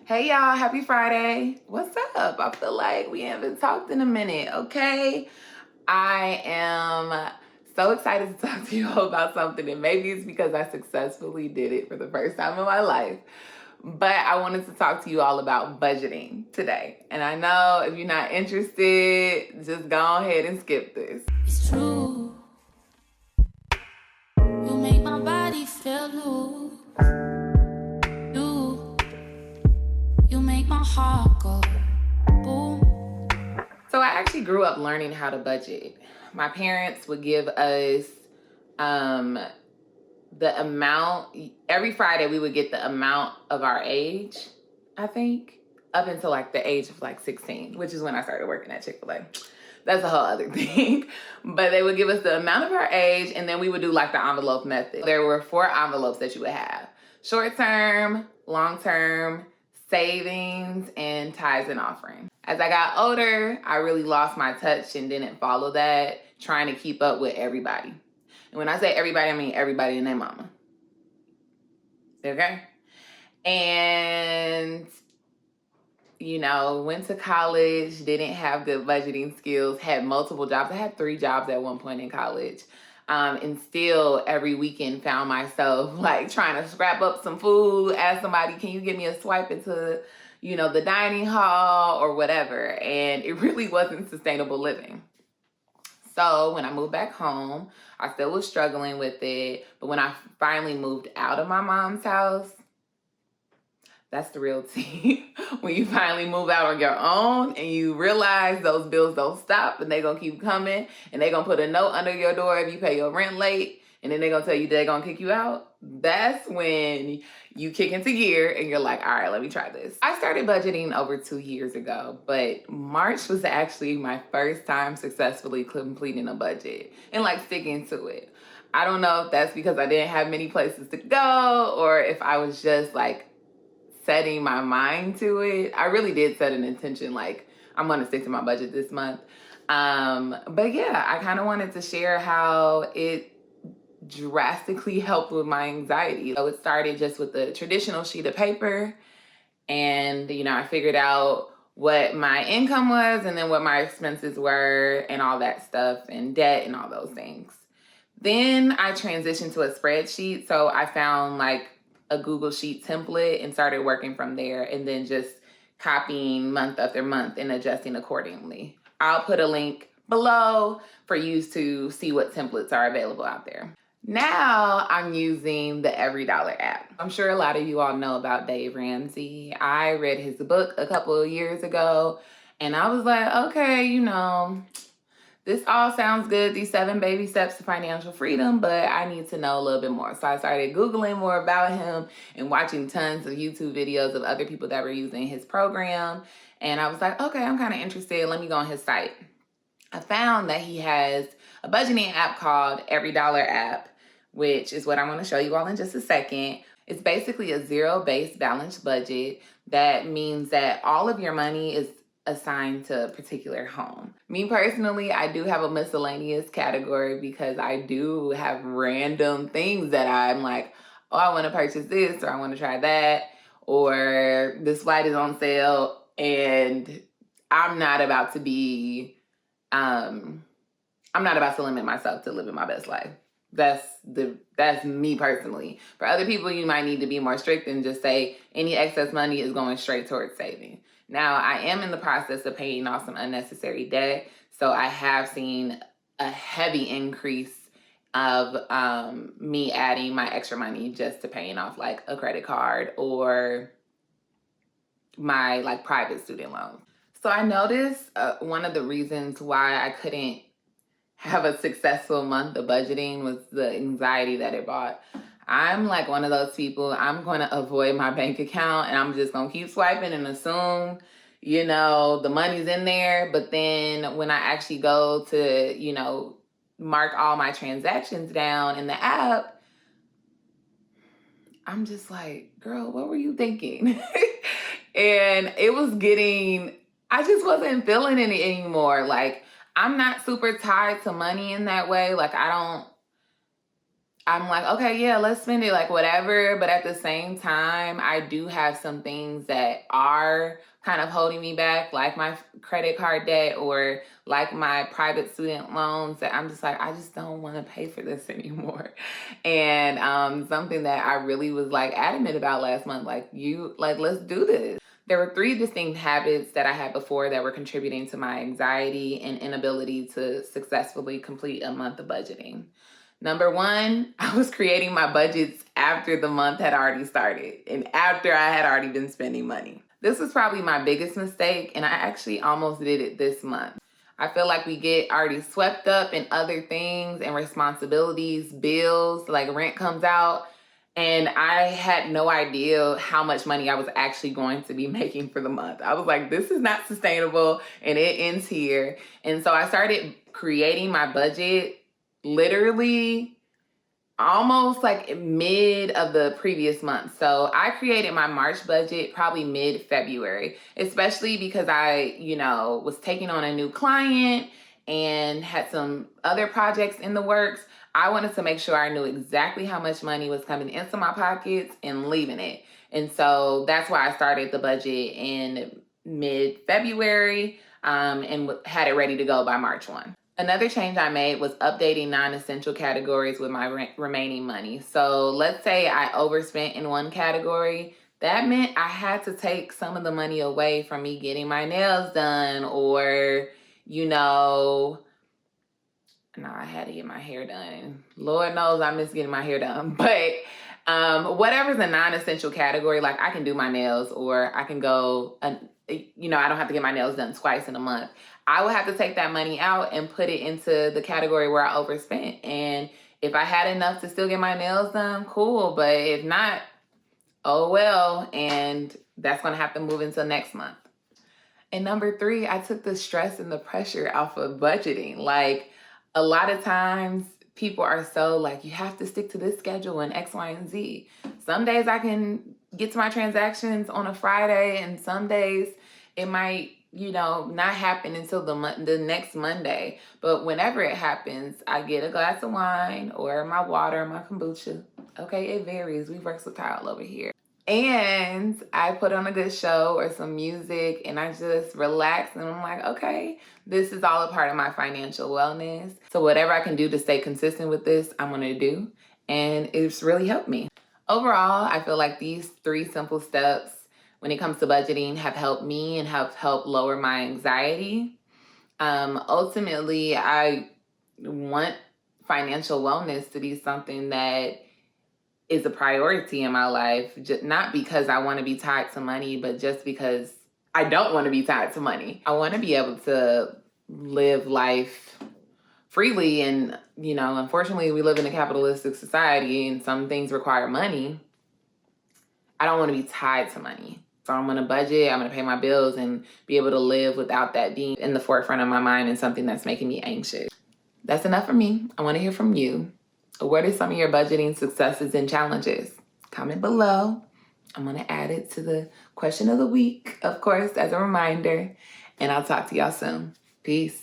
Hey y'all, happy Friday. What's up? I feel like we haven't talked in a minute, okay? I am so excited to talk to you all about something, and maybe it's because I successfully did it for the first time in my life. But I wanted to talk to you all about budgeting today. And I know if you're not interested, just go ahead and skip this. It's true. You make my body feel loose. You make my heart go boom. So I actually grew up learning how to budget. My parents would give us the amount, every Friday we would get the amount of our age, I think, up until like the age of like 16, which is when I started working at Chick-fil-A. That's a whole other thing. But they would give us the amount of our age, and then we would do like the envelope method. There were 4 envelopes that you would have: short term, long term, savings, and tithes and offering. As I got older, I really lost my touch and didn't follow that, trying to keep up with everybody. And when I say everybody, I mean everybody and their mama. Okay? And, went to college, didn't have good budgeting skills, had multiple jobs. I had 3 jobs at one point in college. And still every weekend found myself like trying to scrap up some food, ask somebody, can you give me a swipe into, the dining hall or whatever. And it really wasn't sustainable living. So when I moved back home, I still was struggling with it. But when I finally moved out of my mom's house, that's the real tea. When you finally move out on your own and you realize those bills don't stop and they're going to keep coming, and they're going to put a note under your door if you pay your rent late, and then they're going to tell you they're going to kick you out. That's when you kick into gear and you're like, all right, let me try this. I started budgeting over 2 years ago, but March was actually my first time successfully completing a budget and like sticking to it. I don't know if that's because I didn't have many places to go or if I was just like setting my mind to it. I really did set an intention, like I'm going to stick to my budget this month. But yeah, I kind of wanted to share how it drastically helped with my anxiety. So it started just with the traditional sheet of paper, and I figured out what my income was and then what my expenses were and all that stuff and debt and all those things. Then I transitioned to a spreadsheet. So I found like a Google Sheet template and started working from there, and then just copying month after month and adjusting accordingly. I'll put a link below for you to see what templates are available out there. Now I'm using the EveryDollar app. I'm sure a lot of you all know about Dave Ramsey. I read his book a couple of years ago, and I was like, okay, this all sounds good, these 7 baby steps to financial freedom, but I need to know a little bit more. So I started Googling more about him and watching tons of YouTube videos of other people that were using his program. And I was like, okay, I'm kind of interested. Let me go on his site. I found that he has a budgeting app called EveryDollar app, which is what I'm going to show you all in just a second. It's basically a zero-based balanced budget. That means that all of your money is assigned to a particular home. Me personally, I do have a miscellaneous category because I do have random things that I'm like, oh, I want to purchase this, or I want to try that, or this flight is on sale, and I'm not about to limit myself to living my best life. That's me personally. For other people, you might need to be more strict and just say any excess money is going straight towards saving. Now, I am in the process of paying off some unnecessary debt, so I have seen a heavy increase of me adding my extra money just to paying off like a credit card or my like private student loan. So I noticed one of the reasons why I couldn't have a successful month of budgeting was the anxiety that it brought. I'm like one of those people, I'm going to avoid my bank account and I'm just going to keep swiping and assume, the money's in there. But then when I actually go to, mark all my transactions down in the app, I'm just like, girl, what were you thinking? And it was I just wasn't feeling it anymore. Like, I'm not super tied to money in that way. Like, I'm like, okay, yeah, let's spend it, like whatever. But at the same time, I do have some things that are kind of holding me back, like my credit card debt or like my private student loans, that I'm just like, I just don't want to pay for this anymore. And something that I really was like adamant about last month, like, let's do this. There were 3 distinct habits that I had before that were contributing to my anxiety and inability to successfully complete a month of budgeting. Number 1, I was creating my budgets after the month had already started and after I had already been spending money. This was probably my biggest mistake, and I actually almost did it this month. I feel like we get already swept up in other things and responsibilities, bills, like rent comes out, and I had no idea how much money I was actually going to be making for the month. I was like, this is not sustainable, and it ends here. And so I started creating my budget literally almost like mid of the previous month. So I created my March budget probably mid-February, especially because I, was taking on a new client and had some other projects in the works. I wanted to make sure I knew exactly how much money was coming into my pockets and leaving it. And so that's why I started the budget in mid-February and had it ready to go by March 1. Another change I made was updating non-essential categories with my remaining money. So let's say I overspent in one category. That meant I had to take some of the money away from me getting my nails done, or, I had to get my hair done. Lord knows I miss getting my hair done. But whatever's a non-essential category, like I can do my nails, or I can go, I don't have to get my nails done twice in a month. I would have to take that money out and put it into the category where I overspent. And if I had enough to still get my nails done, cool. But if not, oh well. And that's going to have to move until next month. And number 3, I took the stress and the pressure off of budgeting. Like, a lot of times people are so like, you have to stick to this schedule and X, Y, and Z. Some days I can get to my transactions on a Friday, and some days it might, not happen until the next Monday. But whenever it happens, I get a glass of wine or my water, my kombucha. Okay, it varies. We versatile over here. And I put on a good show or some music, and I just relax, and I'm like, okay, this is all a part of my financial wellness. So whatever I can do to stay consistent with this, I'm going to do. And it's really helped me. Overall, I feel like these 3 simple steps when it comes to budgeting have helped me and have helped lower my anxiety. Ultimately, I want financial wellness to be something that is a priority in my life, just not because I want to be tied to money, but just because I don't want to be tied to money. I want to be able to live life freely, and unfortunately we live in a capitalistic society and some things require money. I don't want to be tied to money. So I'm going to budget, I'm going to pay my bills, and be able to live without that being in the forefront of my mind and something that's making me anxious. That's enough for me. I want to hear from you. What are some of your budgeting successes and challenges? Comment below. I'm going to add it to the question of the week, of course, as a reminder. And I'll talk to y'all soon. Peace.